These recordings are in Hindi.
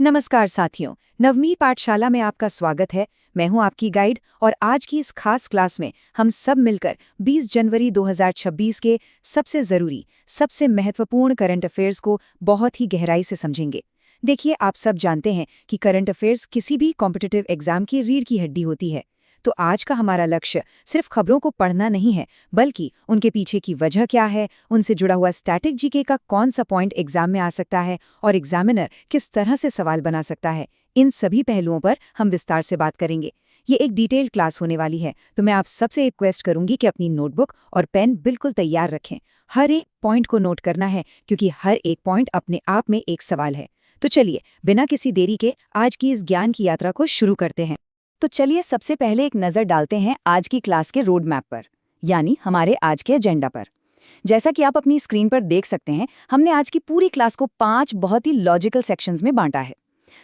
नमस्कार साथियों, नवमी पाठशाला में आपका स्वागत है। मैं हूं आपकी गाइड और आज की इस खास क्लास में हम सब मिलकर 20 जनवरी 2026 के सबसे ज़रूरी, सबसे महत्वपूर्ण करंट अफेयर्स को बहुत ही गहराई से समझेंगे। देखिए, आप सब जानते हैं कि करंट अफेयर्स किसी भी कॉम्पिटिटिव एग्जाम की रीढ़ की हड्डी होती है। तो आज का हमारा लक्ष्य सिर्फ खबरों को पढ़ना नहीं है, बल्कि उनके पीछे की वजह क्या है, उनसे जुड़ा हुआ स्टैटिक जीके का कौन सा पॉइंट एग्जाम में आ सकता है और एग्जामिनर किस तरह से सवाल बना सकता है। इन सभी पहलुओं पर हम विस्तार से बात करेंगे। ये एक डिटेल्ड क्लास होने वाली है, तो मैं आप सबसे रिक्वेस्ट करूंगी कि अपनी नोटबुक और पेन बिल्कुल तैयार रखें। हर एक पॉइंट को नोट करना है, क्योंकि हर एक पॉइंट अपने आप में एक सवाल है। तो चलिए, बिना किसी देरी के आज की इस ज्ञान की यात्रा को शुरू करते हैं। तो चलिए सबसे पहले एक नज़र डालते हैं आज की क्लास के रोड मैप पर, यानी हमारे आज के एजेंडा पर। जैसा कि आप अपनी स्क्रीन पर देख सकते हैं, हमने आज की पूरी क्लास को 5 बहुत ही लॉजिकल सेक्शंस में बांटा है।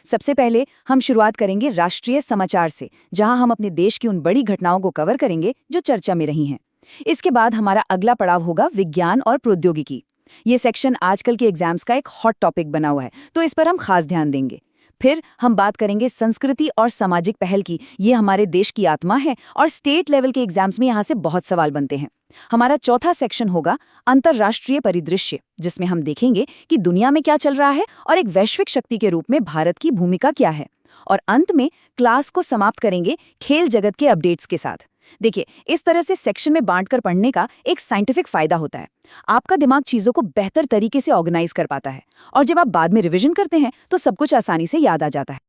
सबसे पहले हम शुरुआत करेंगे राष्ट्रीय समाचार से, जहां हम अपने देश की उन बड़ी घटनाओं को कवर करेंगे जो चर्चा में रही हैं। इसके बाद हमारा अगला पड़ाव होगा विज्ञान और प्रौद्योगिकी। ये सेक्शन आजकल के एग्जाम्स का एक हॉट टॉपिक बना हुआ है, तो इस पर हम खास ध्यान देंगे। फिर हम बात करेंगे संस्कृति और सामाजिक पहल की। ये हमारे देश की आत्मा है और स्टेट लेवल के एग्जाम्स में यहाँ से बहुत सवाल बनते हैं। हमारा चौथा सेक्शन होगा अंतर्राष्ट्रीय परिदृश्य, जिसमें हम देखेंगे कि दुनिया में क्या चल रहा है और एक वैश्विक शक्ति के रूप में भारत की भूमिका क्या है। और अंत में क्लास को समाप्त करेंगे खेल जगत के अपडेट्स के साथ। देखिए, इस तरह से सेक्शन में बांटकर पढ़ने का एक साइंटिफिक फायदा होता है। आपका दिमाग चीजों को बेहतर तरीके से ऑर्गेनाइज कर पाता है, और जब आप बाद में रिवीजन करते हैं तो सब कुछ आसानी से याद आ जाता है।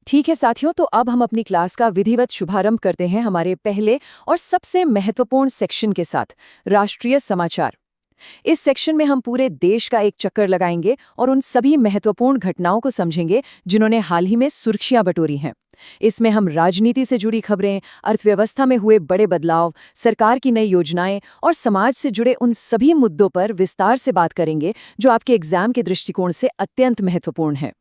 ठीक है साथियों, तो अब हम अपनी क्लास का विधिवत शुभारंभ करते हैं हमारे पहले और सबसे महत्वपूर्ण सेक्शन के साथ, राष्ट्रीय समाचार। इस सेक्शन में हम पूरे देश का एक चक्कर लगाएंगे और उन सभी महत्वपूर्ण घटनाओं को समझेंगे जिन्होंने हाल ही में सुर्खियां बटोरी हैं। इसमें हम राजनीति से जुड़ी खबरें, अर्थव्यवस्था में हुए बड़े बदलाव, सरकार की नई योजनाएं और समाज से जुड़े उन सभी मुद्दों पर विस्तार से बात करेंगे जो आपके एग्जाम के दृष्टिकोण से अत्यंत महत्वपूर्ण है।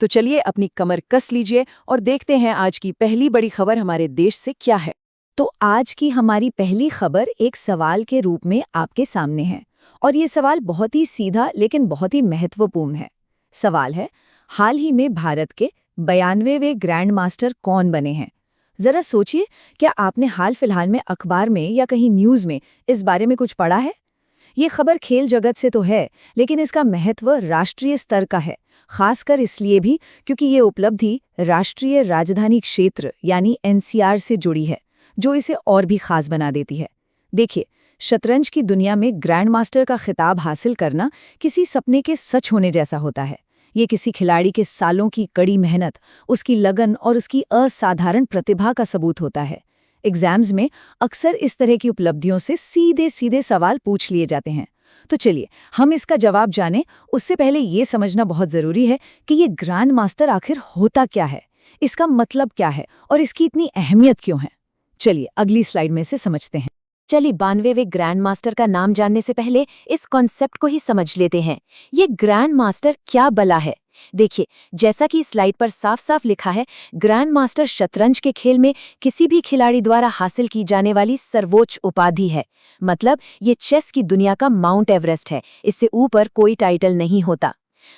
तो चलिए अपनी कमर कस लीजिए और देखते हैं आज की पहली बड़ी खबर हमारे देश से क्या है। तो आज की हमारी पहली खबर एक सवाल के रूप में आपके सामने है, और ये सवाल बहुत ही सीधा लेकिन बहुत ही महत्वपूर्ण है। सवाल है, हाल ही में भारत के 92वें ग्रैंड मास्टर कौन बने हैं? जरा सोचिए, क्या आपने हाल फिलहाल में अखबार में या कहीं न्यूज़ में इस बारे में कुछ पढ़ा है? ये खबर खेल जगत से तो है, लेकिन इसका महत्व राष्ट्रीय स्तर का है, खासकर इसलिए भी क्योंकि ये उपलब्धि राष्ट्रीय राजधानी क्षेत्र यानी एनसीआर से जुड़ी है, जो इसे और भी खास बना देती है। देखिए, शतरंज की दुनिया में ग्रैंड मास्टर का खिताब हासिल करना किसी सपने के सच होने जैसा होता है। ये किसी खिलाड़ी के सालों की कड़ी मेहनत, उसकी लगन और उसकी असाधारण प्रतिभा का सबूत होता है। एग्जाम्स में अक्सर इस तरह की उपलब्धियों से सीधे सीधे सवाल पूछ लिए जाते हैं। तो चलिए हम इसका जवाब जानें, उससे पहले ये समझना बहुत ज़रूरी है कि ये ग्रैंड मास्टर आखिर होता क्या है, इसका मतलब क्या है और इसकी इतनी अहमियत क्यों है। चलिए अगली स्लाइड में से समझते हैं। चलिए 92वें ग्रैंड मास्टर का नाम जानने से पहले इस कॉन्सेप्ट को ही समझ लेते हैं। ये ग्रैंड मास्टर क्या बला है? देखिए, जैसा कि स्लाइड पर साफ साफ लिखा है, ग्रैंड मास्टर शतरंज के खेल में किसी भी खिलाड़ी द्वारा हासिल की जाने वाली सर्वोच्च उपाधि है। मतलब ये चेस की दुनिया का माउंट एवरेस्ट है, इससे ऊपर कोई टाइटल नहीं होता।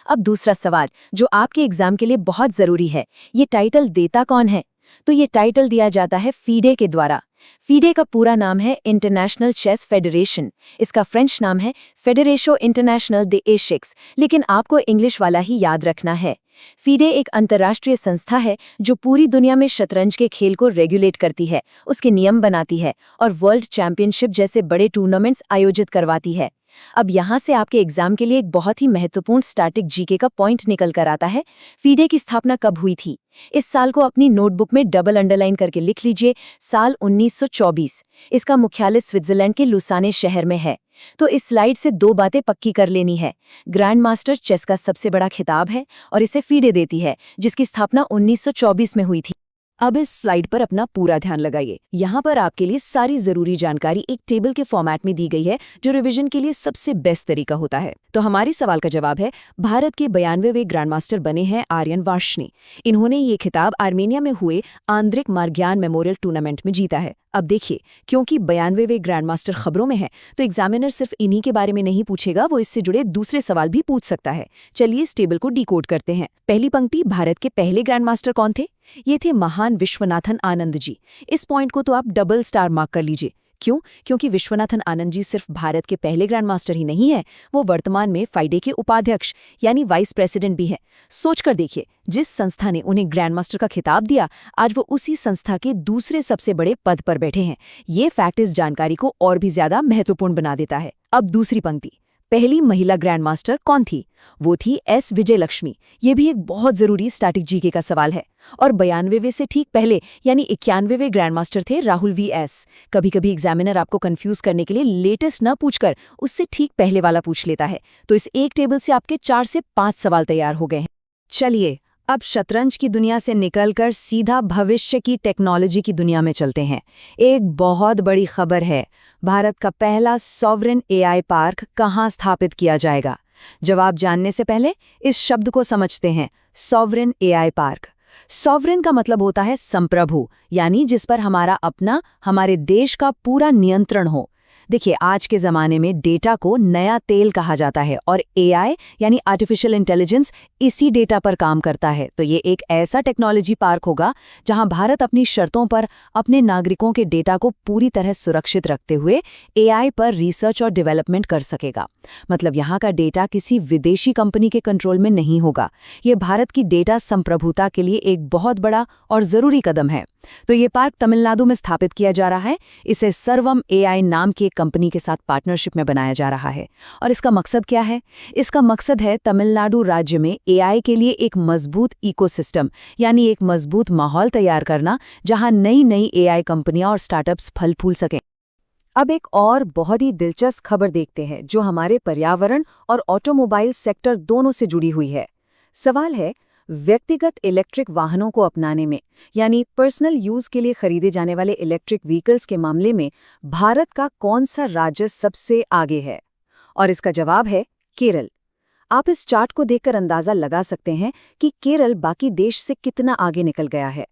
अब दूसरा सवाल जो आपके एग्जाम के लिए बहुत जरूरी है, ये टाइटल देता कौन है? तो ये टाइटल दिया जाता है फीडे के द्वारा। फीडे का पूरा नाम है इंटरनेशनल चेस फेडरेशन। इसका फ्रेंच नाम है फेडरेशो इंटरनेशनल दे एशिक्स, लेकिन आपको इंग्लिश वाला ही याद रखना है। फीडे एक अंतर्राष्ट्रीय संस्था है जो पूरी दुनिया में शतरंज के खेल को रेगुलेट करती है, उसके नियम बनाती है और वर्ल्ड चैंपियनशिप जैसे बड़े टूर्नामेंट्स आयोजित करवाती है। अब यहाँ से आपके एग्जाम के लिए एक बहुत ही महत्वपूर्ण स्टैटिक जीके का पॉइंट निकल कर आता है। फीडे की स्थापना कब हुई थी? इस साल को अपनी नोटबुक में डबल अंडरलाइन करके लिख लीजिए, साल 1924। इसका मुख्यालय स्विट्जरलैंड के लुसाने शहर में है। तो इस स्लाइड से दो बातें पक्की कर लेनी है। ग्रैंड मास्टर चेस का सबसे बड़ा खिताब है और इसे फीडे देती है, जिसकी स्थापना 1924 में हुई थी। अब इस स्लाइड पर अपना पूरा ध्यान लगाइए। यहाँ पर आपके लिए सारी जरूरी जानकारी एक टेबल के फॉर्मेट में दी गई है, जो रिवीजन के लिए सबसे बेस्ट तरीका होता है। तो हमारे सवाल का जवाब है, भारत के 92वें ग्रैंड मास्टर बने हैं आर्यन वार्ष्णी। इन्होंने ये खिताब आर्मेनिया में हुए आंद्रिक मार्ग्यान मेमोरियल टूर्नामेंट में जीता है। अब देखिए, क्योंकि 92वें ग्रैंड मास्टर खबरों में है, तो एग्जामिनर सिर्फ इन्हीं के बारे में नहीं पूछेगा, वो इससे जुड़े दूसरे सवाल भी पूछ सकता है। चलिए इस टेबल को डिकोड करते हैं। पहली पंक्ति, भारत के पहले ग्रैंड मास्टर कौन थे? ये थे महान विश्वनाथन आनंद जी। इस पॉइंट को तो आप डबल स्टार मार्क कर लीजिए। क्यों? क्योंकि विश्वनाथन आनंद जी सिर्फ भारत के पहले ग्रैंड मास्टर ही नहीं है, वो वर्तमान में फाइडे के उपाध्यक्ष यानी वाइस प्रेसिडेंट भी हैं। सोचकर देखिए, जिस संस्था ने उन्हें ग्रैंड मास्टर का खिताब दिया, आज वो उसी संस्था के दूसरे सबसे बड़े पद पर बैठे हैं। ये फैक्ट इस जानकारी को और भी ज्यादा महत्वपूर्ण बना देता है। अब दूसरी पंक्ति, पहली महिला ग्रैंड मास्टर कौन थी? वो थी एस विजयलक्ष्मी। ये भी एक बहुत जरूरी स्टैटिक जीके का सवाल है। और 92वें से ठीक पहले यानी 91वें ग्रैंड मास्टर थे राहुल वी.एस। कभी कभी एग्जामिनर आपको कंफ्यूज करने के लिए लेटेस्ट न पूछकर उससे ठीक पहले वाला पूछ लेता है। तो इस एक टेबल से आपके 4 से 5 सवाल तैयार हो गए हैं। चलिए अब शतरंज की दुनिया से निकलकर सीधा भविष्य की टेक्नोलॉजी की दुनिया में चलते हैं। एक बहुत बड़ी खबर है, भारत का पहला सॉवरेन एआई पार्क कहाँ स्थापित किया जाएगा? जवाब जानने से पहले इस शब्द को समझते हैं, सॉवरेन एआई पार्क। सॉवरेन का मतलब होता है संप्रभु, यानी जिस पर हमारा अपना, हमारे देश का पूरा नियंत्रण हो। देखिए, आज के ज़माने में डेटा को नया तेल कहा जाता है और एआई यानी आर्टिफिशियल इंटेलिजेंस इसी डेटा पर काम करता है। तो ये एक ऐसा टेक्नोलॉजी पार्क होगा जहां भारत अपनी शर्तों पर अपने नागरिकों के डेटा को पूरी तरह सुरक्षित रखते हुए एआई पर रिसर्च और डेवलपमेंट कर सकेगा। मतलब यहाँ का डेटा किसी विदेशी कंपनी के कंट्रोल में नहीं होगा। ये भारत की डेटा संप्रभुता के लिए एक बहुत बड़ा और ज़रूरी कदम है। तो ये पार्क तमिलनाडु में स्थापित किया जा रहा है। इसे सर्वम एआई नाम की एक कंपनी के साथ पार्टनरशिप में बनाया जा रहा है। और इसका मकसद क्या है? इसका मकसद है तमिलनाडु राज्य में एआई के लिए एक मजबूत इकोसिस्टम यानी एक मजबूत माहौल तैयार करना, जहां नई नई एआई कंपनियां और स्टार्टअप्स फल फूल सकें। अब एक और बहुत ही दिलचस्प खबर देखते हैं जो हमारे पर्यावरण और ऑटोमोबाइल सेक्टर दोनों से जुड़ी हुई है। सवाल है, व्यक्तिगत इलेक्ट्रिक वाहनों को अपनाने में यानी पर्सनल यूज के लिए खरीदे जाने वाले इलेक्ट्रिक व्हीकल्स के मामले में भारत का कौन सा राज्य सबसे आगे है? और इसका जवाब है केरल। आप इस चार्ट को देखकर अंदाजा लगा सकते हैं कि केरल बाकी देश से कितना आगे निकल गया है।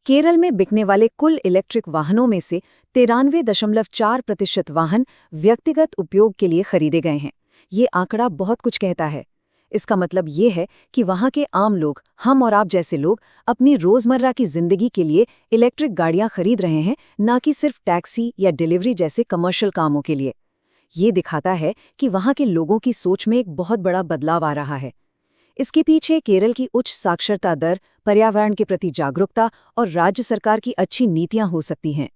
केरल में बिकने वाले कुल इलेक्ट्रिक वाहनों में से 93.4% वाहन व्यक्तिगत उपयोग के लिए खरीदे गए हैं। ये आंकड़ा बहुत कुछ कहता है। इसका मतलब ये है कि वहाँ के आम लोग, हम और आप जैसे लोग, अपनी रोजमर्रा की जिंदगी के लिए इलेक्ट्रिक गाड़ियां खरीद रहे हैं, ना कि सिर्फ टैक्सी या डिलीवरी जैसे कमर्शियल कामों के लिए। ये दिखाता है कि वहाँ के लोगों की सोच में एक बहुत बड़ा बदलाव आ रहा है। इसके पीछे केरल की उच्च साक्षरता दर, पर्यावरण के प्रति जागरूकता और राज्य सरकार की अच्छी नीतियां हो सकती हैं।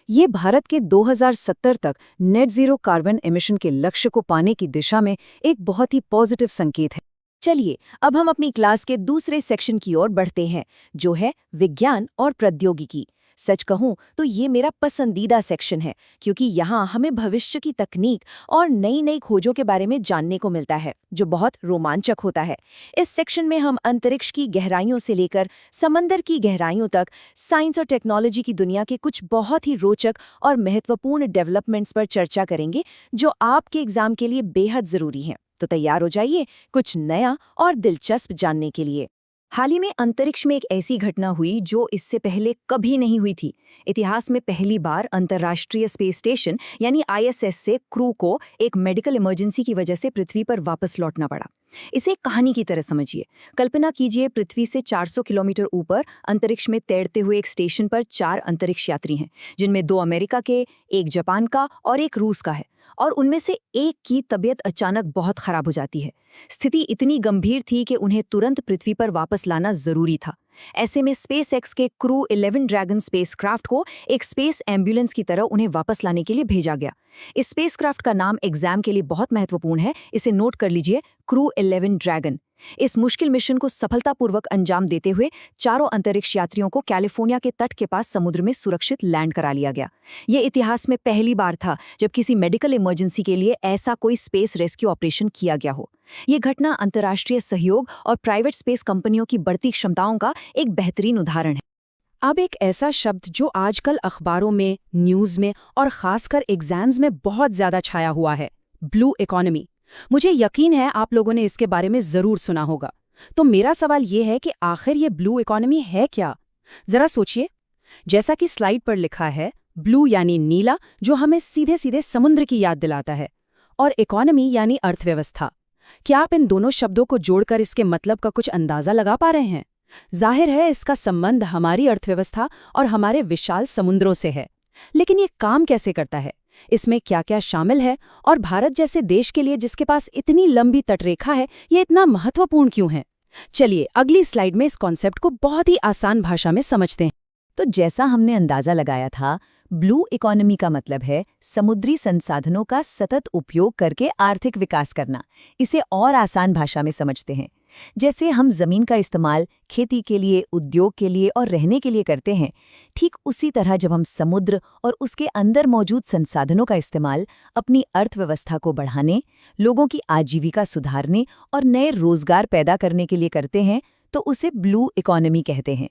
ये भारत के 2070 तक नेट जीरो कार्बन एमिशन के लक्ष्य को पाने की दिशा में एक बहुत ही पॉजिटिव संकेत है। चलिए अब हम अपनी क्लास के दूसरे सेक्शन की ओर बढ़ते हैं, जो है विज्ञान और प्रौद्योगिकी। सच कहूं तो ये मेरा पसंदीदा सेक्शन है, क्योंकि यहाँ हमें भविष्य की तकनीक और नई नई खोजों के बारे में जानने को मिलता है, जो बहुत रोमांचक होता है। इस सेक्शन में हम अंतरिक्ष की गहराइयों से लेकर समंदर की गहराइयों तक साइंस और टेक्नोलॉजी की दुनिया के कुछ बहुत ही रोचक और महत्वपूर्ण डेवलपमेंट्स पर चर्चा करेंगे, जो आपके एग्जाम के लिए बेहद जरूरी हैं। तो तैयार हो जाइए कुछ नया और दिलचस्प जानने के लिए। हाल ही में अंतरिक्ष में एक ऐसी घटना हुई जो इससे पहले कभी नहीं हुई थी। इतिहास में पहली बार अंतर्राष्ट्रीय स्पेस स्टेशन यानी आईएसएस से क्रू को एक मेडिकल इमरजेंसी की वजह से पृथ्वी पर वापस लौटना पड़ा। इसे एक कहानी की तरह समझिए। कल्पना कीजिए, पृथ्वी से 400 किलोमीटर ऊपर अंतरिक्ष में तैरते हुए एक स्टेशन पर 4 अंतरिक्ष यात्री हैं, जिनमें 2 अमेरिका के, 1 जापान का और 1 रूस का है। और उनमें से एक की तबीयत अचानक बहुत खराब हो जाती है। स्थिति इतनी गंभीर थी कि उन्हें तुरंत पृथ्वी पर वापस लाना जरूरी था। ऐसे में स्पेसएक्स के क्रू 11 ड्रैगन स्पेसक्राफ्ट को एक स्पेस एम्बुलेंस की तरह उन्हें वापस लाने के लिए भेजा गया। इस स्पेसक्राफ्ट का नाम एग्जाम के लिए बहुत महत्वपूर्ण है, इसे नोट कर लीजिए, क्रू 11 ड्रैगन। इस मुश्किल मिशन को सफलतापूर्वक अंजाम देते हुए चारों अंतरिक्ष यात्रियों को कैलिफोर्निया के तट के पास समुद्र में सुरक्षित लैंड करा लिया गया। ये इतिहास में पहली बार था जब किसी मेडिकल इमरजेंसी के लिए ऐसा कोई स्पेस रेस्क्यू ऑपरेशन किया गया हो। ये घटना अंतर्राष्ट्रीय सहयोग और प्राइवेट स्पेस कंपनियों की बढ़ती क्षमताओं का एक बेहतरीन उदाहरण है। अब एक ऐसा शब्द जो आजकल अखबारों में, न्यूज़ में और खासकर एग्जाम्स में बहुत ज्यादा छाया हुआ है, ब्लू इकोनॉमी। मुझे यकीन है आप लोगों ने इसके बारे में जरूर सुना होगा। तो मेरा सवाल ये है कि आखिर ये ब्लू इकोनॉमी है क्या? जरा सोचिए। जैसा कि स्लाइड पर लिखा है, ब्लू यानी नीला, जो हमें सीधे सीधे समुद्र की याद दिलाता है, और इकोनॉमी यानी अर्थव्यवस्था। क्या आप इन दोनों शब्दों को जोड़कर इसके मतलब का कुछ अंदाजा लगा पा रहे हैं? जाहिर है इसका संबंध हमारी अर्थव्यवस्था और हमारे विशाल समुद्रों से है। लेकिन ये काम कैसे करता है, इसमें क्या क्या शामिल है, और भारत जैसे देश के लिए जिसके पास इतनी लंबी तटरेखा है, ये इतना महत्वपूर्ण क्यों है? चलिए अगली स्लाइड में इस कॉन्सेप्ट को बहुत ही आसान भाषा में समझते हैं। तो जैसा हमने अंदाजा लगाया था, ब्लू इकोनॉमी का मतलब है समुद्री संसाधनों का सतत उपयोग करके आर्थिक विकास करना। इसे और आसान भाषा में समझते हैं, जैसे हम जमीन का इस्तेमाल खेती के लिए, उद्योग के लिए और रहने के लिए करते हैं, ठीक उसी तरह जब हम समुद्र और उसके अंदर मौजूद संसाधनों का इस्तेमाल अपनी अर्थव्यवस्था को बढ़ाने, लोगों की आजीविका सुधारने और नए रोजगार पैदा करने के लिए करते हैं, तो उसे ब्लू इकोनॉमी कहते हैं।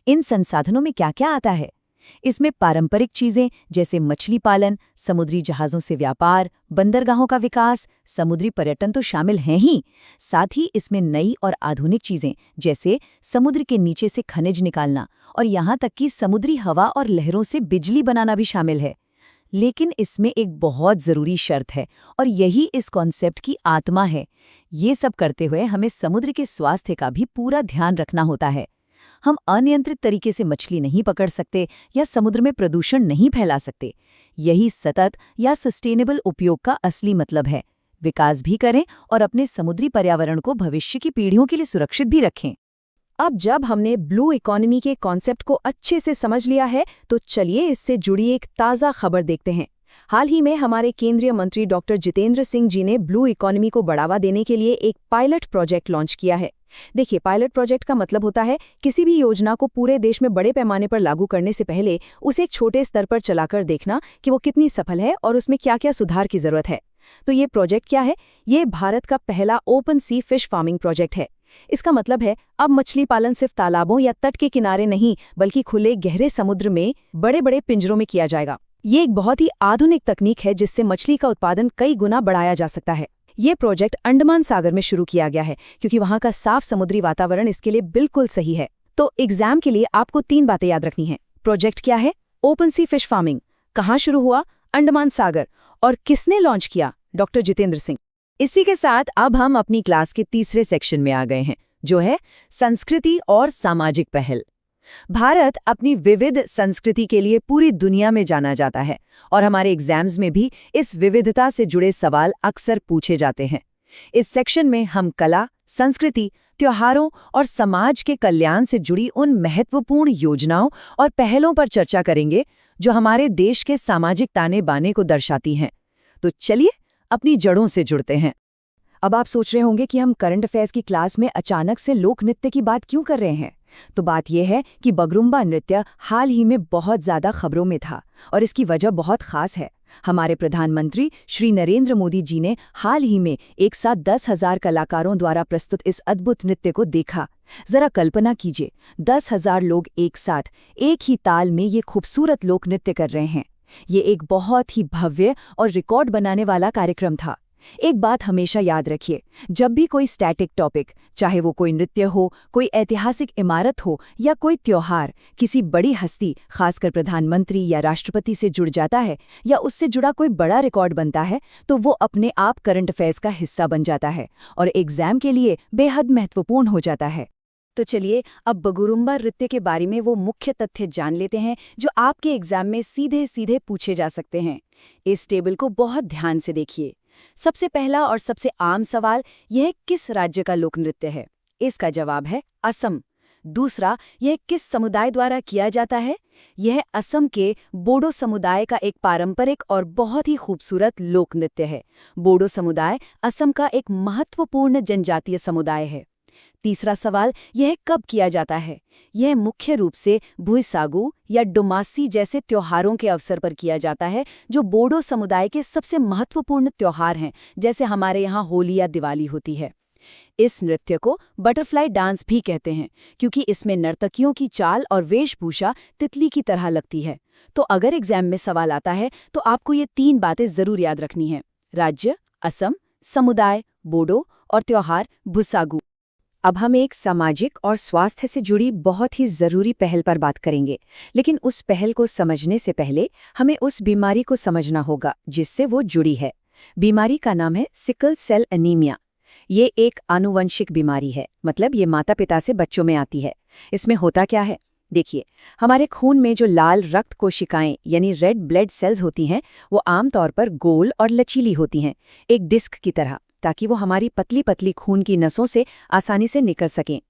इन संसाधनों में क्या क्या आता है? इसमें पारंपरिक चीजें जैसे मछली पालन, समुद्री जहाज़ों से व्यापार, बंदरगाहों का विकास, समुद्री पर्यटन तो शामिल हैं ही। साथ ही इसमें नई और आधुनिक चीजें जैसे समुद्र के नीचे से खनिज निकालना और यहाँ तक कि समुद्री हवा और लहरों से बिजली बनाना भी शामिल है। लेकिन इसमें एक बहुत ज़रूरी शर्त है, और यही इस कॉन्सेप्ट की आत्मा है। ये सब करते हुए हमें समुद्र के स्वास्थ्य का भी पूरा ध्यान रखना होता है। हम अनियंत्रित तरीके से मछली नहीं पकड़ सकते या समुद्र में प्रदूषण नहीं फैला सकते। यही सतत या सस्टेनेबल उपयोग का असली मतलब है। विकास भी करें और अपने समुद्री पर्यावरण को भविष्य की पीढ़ियों के लिए सुरक्षित भी रखें। अब जब हमने ब्लू इकोनॉमी के कॉन्सेप्ट को अच्छे से समझ लिया है, तो चलिए इससे जुड़ी एक ताज़ा खबर देखते हैं। हाल ही में हमारे केंद्रीय मंत्री डॉक्टर जितेंद्र सिंह जी ने ब्लू इकोनॉमी को बढ़ावा देने के लिए एक पायलट प्रोजेक्ट लॉन्च किया है। देखिए, पायलट प्रोजेक्ट का मतलब होता है किसी भी योजना को पूरे देश में बड़े पैमाने पर लागू करने से पहले उसे एक छोटे स्तर पर चलाकर देखना कि वो कितनी सफल है और उसमें क्या क्या सुधार की जरूरत है। तो ये प्रोजेक्ट क्या है? ये भारत का पहला ओपन सी फिश फार्मिंग प्रोजेक्ट है। इसका मतलब है अब मछली पालन सिर्फ तालाबों या तट के किनारे नहीं, बल्कि खुले गहरे समुद्र में बड़े बड़े पिंजरों में किया जाएगा। ये एक बहुत ही आधुनिक तकनीक है जिससे मछली का उत्पादन कई गुना बढ़ाया जा सकता है। ये प्रोजेक्ट अंडमान सागर में शुरू किया गया है क्योंकि वहाँ का साफ समुद्री वातावरण इसके लिए बिल्कुल सही है। तो एग्जाम के लिए आपको 3 बातें याद रखनी हैं। प्रोजेक्ट क्या है? ओपन सी फिश फार्मिंग। कहाँ शुरू हुआ? अंडमान सागर। और किसने लॉन्च किया? डॉक्टर जितेंद्र सिंह। इसी के साथ अब हम अपनी क्लास के तीसरे सेक्शन में आ गए हैं, जो है संस्कृति और सामाजिक पहल। भारत अपनी विविध संस्कृति के लिए पूरी दुनिया में जाना जाता है और हमारे एग्जाम्स में भी इस विविधता से जुड़े सवाल अक्सर पूछे जाते हैं। इस सेक्शन में हम कला, संस्कृति, त्योहारों और समाज के कल्याण से जुड़ी उन महत्वपूर्ण योजनाओं और पहलों पर चर्चा करेंगे जो हमारे देश के सामाजिक ताने बाने को दर्शाती हैं। तो चलिए अपनी जड़ों से जुड़ते हैं। अब आप सोच रहे होंगे कि हम करंट अफेयर्स की क्लास में अचानक से लोक नृत्य की बात क्यों कर रहे हैं। तो बात यह है कि बगरुम्बा नृत्य हाल ही में बहुत ज़्यादा खबरों में था और इसकी वजह बहुत खास है। हमारे प्रधानमंत्री श्री नरेंद्र मोदी जी ने हाल ही में एक साथ 10,000 कलाकारों द्वारा प्रस्तुत इस अद्भुत नृत्य को देखा। जरा कल्पना कीजिए, 10,000 लोग एक साथ एक ही ताल में ये खूबसूरत लोक नृत्य कर रहे हैं। ये एक बहुत ही भव्य और रिकॉर्ड बनाने वाला कार्यक्रम था। एक बात हमेशा याद रखिए, जब भी कोई स्टैटिक टॉपिक, चाहे वो कोई नृत्य हो, कोई ऐतिहासिक इमारत हो या कोई त्योहार, किसी बड़ी हस्ती, खासकर प्रधानमंत्री या राष्ट्रपति से जुड़ जाता है या उससे जुड़ा कोई बड़ा रिकॉर्ड बनता है, तो वो अपने आप करंट अफेयर्स का हिस्सा बन जाता है और एग्जाम के लिए बेहद महत्वपूर्ण हो जाता है। तो चलिए अब बगुरुम्बा नृत्य के बारे में वो मुख्य तथ्य जान लेते हैं जो आपके एग्जाम में सीधे सीधे पूछे जा सकते हैं। इस टेबल को बहुत ध्यान से देखिए। सबसे पहला और सबसे आम सवाल यह किस राज्य का लोक नृत्य है? इसका जवाब है असम। दूसरा, यह किस समुदाय द्वारा किया जाता है? यह असम के बोडो समुदाय का एक पारंपरिक और बहुत ही खूबसूरत लोक नृत्य है। बोडो समुदाय असम का एक महत्वपूर्ण जनजातीय समुदाय है। तीसरा सवाल, यह कब किया जाता है? यह मुख्य रूप से भुईसागु या डुमासी जैसे त्योहारों के अवसर पर किया जाता है, जो बोडो समुदाय के सबसे महत्वपूर्ण त्योहार हैं, जैसे हमारे यहाँ होली या दिवाली होती है। इस नृत्य को बटरफ्लाई डांस भी कहते हैं क्योंकि इसमें नर्तकियों की चाल और वेशभूषा तितली की तरह लगती है। तो अगर एग्जाम में सवाल आता है तो आपको ये 3 बातें जरूर याद रखनी हैं: राज्य असम, समुदाय बोडो और त्योहार भुसागु। अब हम एक सामाजिक और स्वास्थ्य से जुड़ी बहुत ही जरूरी पहल पर बात करेंगे, लेकिन उस पहल को समझने से पहले हमें उस बीमारी को समझना होगा जिससे वो जुड़ी है। बीमारी का नाम है सिकल सेल एनीमिया। ये एक आनुवंशिक बीमारी है, मतलब ये माता पिता से बच्चों में आती है। इसमें होता क्या है, देखिए, हमारे खून में जो लाल रक्त कोशिकाएं यानी रेड ब्लड सेल्स होती हैं, वो आमतौर पर गोल और लचीली होती हैं, एक डिस्क की तरह, ताकि वो हमारी पतली पतली खून की नसों से आसानी से निकल सकें।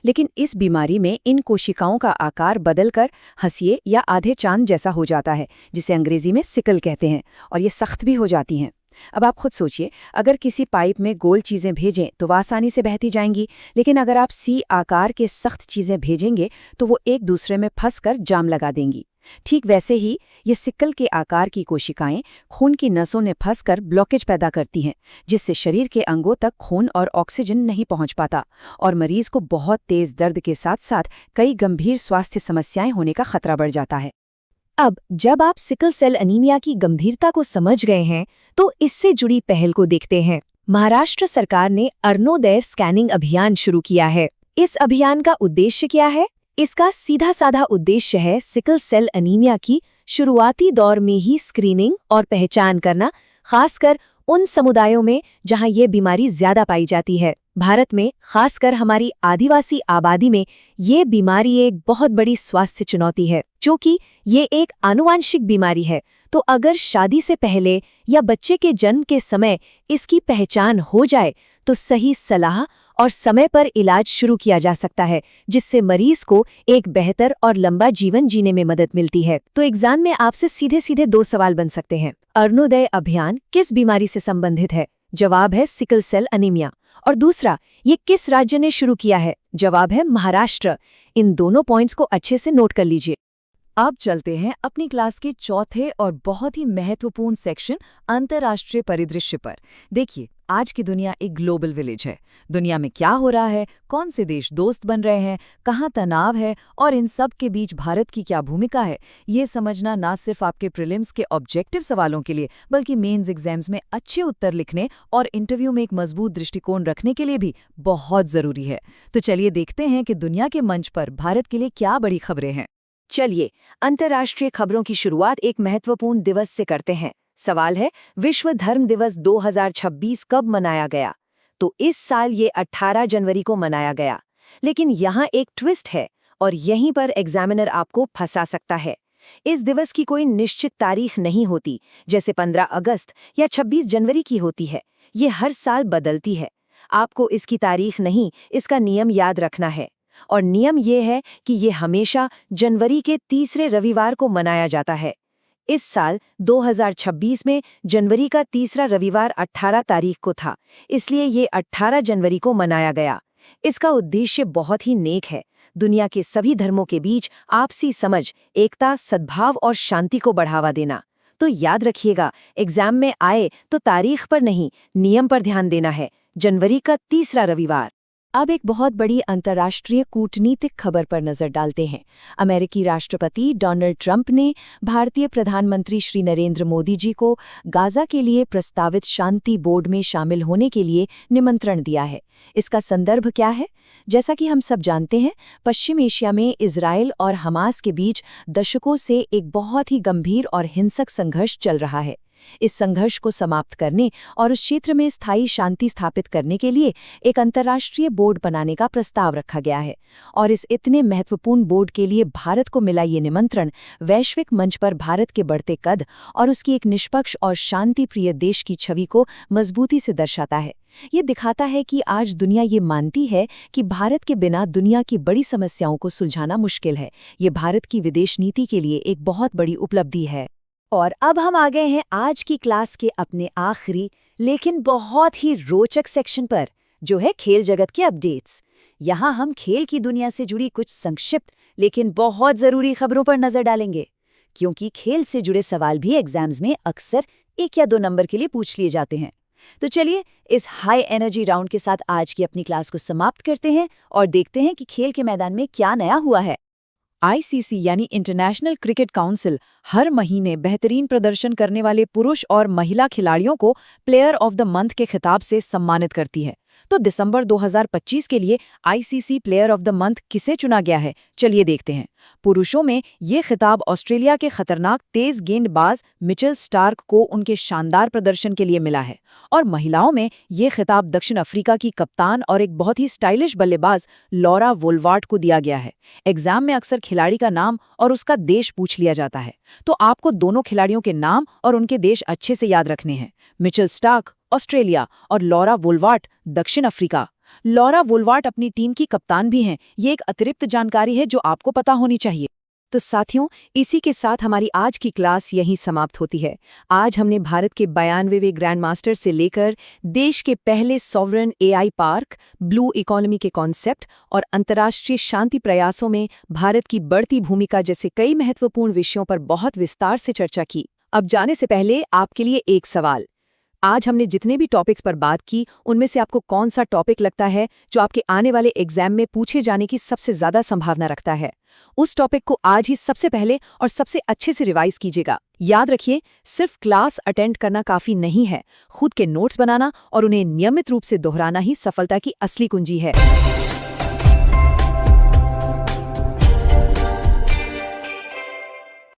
लेकिन इस बीमारी में इन कोशिकाओं का आकार बदलकर हंसिए या आधे चांद जैसा हो जाता है, जिसे अंग्रेजी में सिकल कहते हैं, और ये सख्त भी हो जाती हैं। अब आप खुद सोचिए, अगर किसी पाइप में गोल चीजें भेजें तो वह आसानी से बहती जाएंगी, लेकिन अगर आप सी आकार के सख्त चीजें भेजेंगे तो वो एक दूसरे में फंसकर जाम लगा देंगी। ठीक वैसे ही ये सिकल के आकार की कोशिकाएं खून की नसों में फंसकर ब्लॉकेज पैदा करती हैं, जिससे शरीर के अंगों तक खून और ऑक्सीजन नहीं पहुंच पाता, और मरीज को बहुत तेज दर्द के साथ साथ कई गंभीर स्वास्थ्य समस्याएं होने का खतरा बढ़ जाता है। अब जब आप सिकल सेल एनीमिया की गंभीरता को समझ गए हैं, तो इससे जुड़ी पहल को देखते हैं। महाराष्ट्र सरकार ने अरुणोदय स्कैनिंग अभियान शुरू किया है। इस अभियान का उद्देश्य क्या है? इसका सीधा साधा उद्देश्य है सिकल सेल एनीमिया की शुरुआती दौर में ही स्क्रीनिंग और पहचान करना, खासकर उन समुदायों में जहां ये बीमारी ज्यादा पाई जाती है। भारत में, खासकर हमारी आदिवासी आबादी में, ये बीमारी एक बहुत बड़ी स्वास्थ्य चुनौती है। क्योंकि ये एक आनुवांशिक बीमारी है, तो अगर शादी से पहले या बच्चे के जन्म के समय इसकी पहचान हो जाए तो सही सलाह और समय पर इलाज शुरू किया जा सकता है, जिससे मरीज को एक बेहतर और लंबा जीवन जीने में मदद मिलती है। तो एग्जाम में आपसे सीधे सीधे 2 सवाल बन सकते हैं। अरुणोदय अभियान किस बीमारी से संबंधित है? जवाब है सिकल सेल एनीमिया। और दूसरा, ये किस राज्य ने शुरू किया है? जवाब है महाराष्ट्र। इन दोनों पॉइंट्स को अच्छे से नोट कर लीजिए। अब चलते हैं अपनी क्लास के चौथे और बहुत ही महत्वपूर्ण सेक्शन, अंतर्राष्ट्रीय परिदृश्य पर। देखिए, आज की दुनिया एक ग्लोबल विलेज है। दुनिया में क्या हो रहा है, कौन से देश दोस्त बन रहे हैं, कहाँ तनाव है, और इन सब के बीच भारत की क्या भूमिका है, ये समझना ना सिर्फ आपके प्रीलिम्स के ऑब्जेक्टिव सवालों के लिए, बल्कि मेंस एग्जाम्स में अच्छे उत्तर लिखने और इंटरव्यू में एक मजबूत दृष्टिकोण रखने के लिए भी बहुत जरूरी है। तो चलिए देखते हैं कि दुनिया के मंच पर भारत के लिए क्या बड़ी खबरें हैं। चलिए, अंतर्राष्ट्रीय खबरों की शुरुआत एक महत्वपूर्ण दिवस से करते हैं। सवाल है, विश्व धर्म दिवस 2026 कब मनाया गया? तो इस साल ये 18 जनवरी को मनाया गया। लेकिन यहाँ एक ट्विस्ट है, और यहीं पर एग्जामिनर आपको फंसा सकता है। इस दिवस की कोई निश्चित तारीख नहीं होती, जैसे 15 अगस्त या 26 जनवरी की होती है। ये हर साल बदलती है। आपको इसकी तारीख नहीं, इसका नियम याद रखना है। और नियम ये है कि ये हमेशा जनवरी के तीसरे रविवार को मनाया जाता है। इस साल 2026 में जनवरी का तीसरा रविवार 18 तारीख को था, इसलिए ये 18 जनवरी को मनाया गया। इसका उद्देश्य बहुत ही नेक है, दुनिया के सभी धर्मों के बीच आपसी समझ, एकता, सद्भाव और शांति को बढ़ावा देना। तो याद रखिएगा, एग्जाम में आए तो तारीख पर नहीं, नियम पर ध्यान देना है। जनवरी का तीसरा रविवार। अब एक बहुत बड़ी अंतर्राष्ट्रीय कूटनीतिक खबर पर नजर डालते हैं। अमेरिकी राष्ट्रपति डोनाल्ड ट्रंप ने भारतीय प्रधानमंत्री श्री नरेंद्र मोदी जी को गाजा के लिए प्रस्तावित शांति बोर्ड में शामिल होने के लिए निमंत्रण दिया है। इसका संदर्भ क्या है? जैसा कि हम सब जानते हैं, पश्चिम एशिया में इजराइल और हमास के बीच दशकों से एक बहुत ही गंभीर और हिंसक संघर्ष चल रहा है। इस संघर्ष को समाप्त करने और उस क्षेत्र में स्थायी शांति स्थापित करने के लिए एक अंतर्राष्ट्रीय बोर्ड बनाने का प्रस्ताव रखा गया है। और इस इतने महत्वपूर्ण बोर्ड के लिए भारत को मिला ये निमंत्रण वैश्विक मंच पर भारत के बढ़ते कद और उसकी एक निष्पक्ष और शांतिप्रिय देश की छवि को मजबूती से दर्शाता है। ये दिखाता है कि आज दुनिया ये मानती है कि भारत के बिना दुनिया की बड़ी समस्याओं को सुलझाना मुश्किल है। ये भारत की विदेश नीति के लिए एक बहुत बड़ी उपलब्धि है। और अब हम आ गए हैं आज की क्लास के अपने आखिरी लेकिन बहुत ही रोचक सेक्शन पर, जो है खेल जगत के अपडेट्स। यहाँ हम खेल की दुनिया से जुड़ी कुछ संक्षिप्त लेकिन बहुत ज़रूरी खबरों पर नज़र डालेंगे, क्योंकि खेल से जुड़े सवाल भी एग्जाम्स में अक्सर 1 या 2 नंबर के लिए पूछ लिए जाते हैं। तो चलिए इस हाई एनर्जी राउंड के साथ आज की अपनी क्लास को समाप्त करते हैं और देखते हैं कि खेल के मैदान में क्या नया हुआ है। आईसीसी यानी इंटरनेशनल क्रिकेट काउंसिल हर महीने बेहतरीन प्रदर्शन करने वाले पुरुष और महिला खिलाड़ियों को प्लेयर ऑफ द मंथ के खिताब से सम्मानित करती है। तो दिसंबर 2025 के लिए ICC player of the month किसे चुना गया है, चलिए देखते हैं। पुरुषों में ये खिताब ऑस्ट्रेलिया के खतरनाक तेज गेंदबाज मिचेल स्टार्क को उनके शानदार प्रदर्शन के लिए मिला है, और महिलाओं में ये खिताब दक्षिण अफ्रीका की कप्तान और एक बहुत ही स्टाइलिश बल्लेबाज लॉरा वोल्वार्ट को दिया गया है। एग्जाम में अक्सर खिलाड़ी का नाम और उसका देश पूछ लिया जाता है, तो आपको दोनों खिलाड़ियों के नाम और उनके देश अच्छे से याद रखने हैं। मिचेल स्टार्क ऑस्ट्रेलिया और लॉरा वोल्वार्ट दक्षिण अफ्रीका। लॉरा वोल्वार्ट अपनी टीम की कप्तान भी हैं। ये एक अतिरिक्त जानकारी है जो आपको पता होनी चाहिए। तो साथियों, इसी के साथ हमारी आज की क्लास यहीं समाप्त होती है। आज हमने भारत के 92वें ग्रैंड मास्टर से लेकर देश के पहले sovereign AI park, blue economy के कॉन्सेप्ट और अंतर्राष्ट्रीय शांति प्रयासों में भारत की बढ़ती भूमिका जैसे कई महत्वपूर्ण विषयों पर बहुत विस्तार से चर्चा की। अब जाने से पहले आपके लिए एक सवाल। आज हमने जितने भी टॉपिक्स पर बात की, उनमें से आपको कौन सा टॉपिक लगता है जो आपके आने वाले एग्जाम में पूछे जाने की सबसे ज्यादा संभावना रखता है? उस टॉपिक को आज ही सबसे पहले और सबसे अच्छे से रिवाइज कीजिएगा। याद रखिए, सिर्फ क्लास अटेंड करना काफी नहीं है, खुद के नोट्स बनाना और उन्हें नियमित रूप से दोहराना ही सफलता की असली कुंजी है।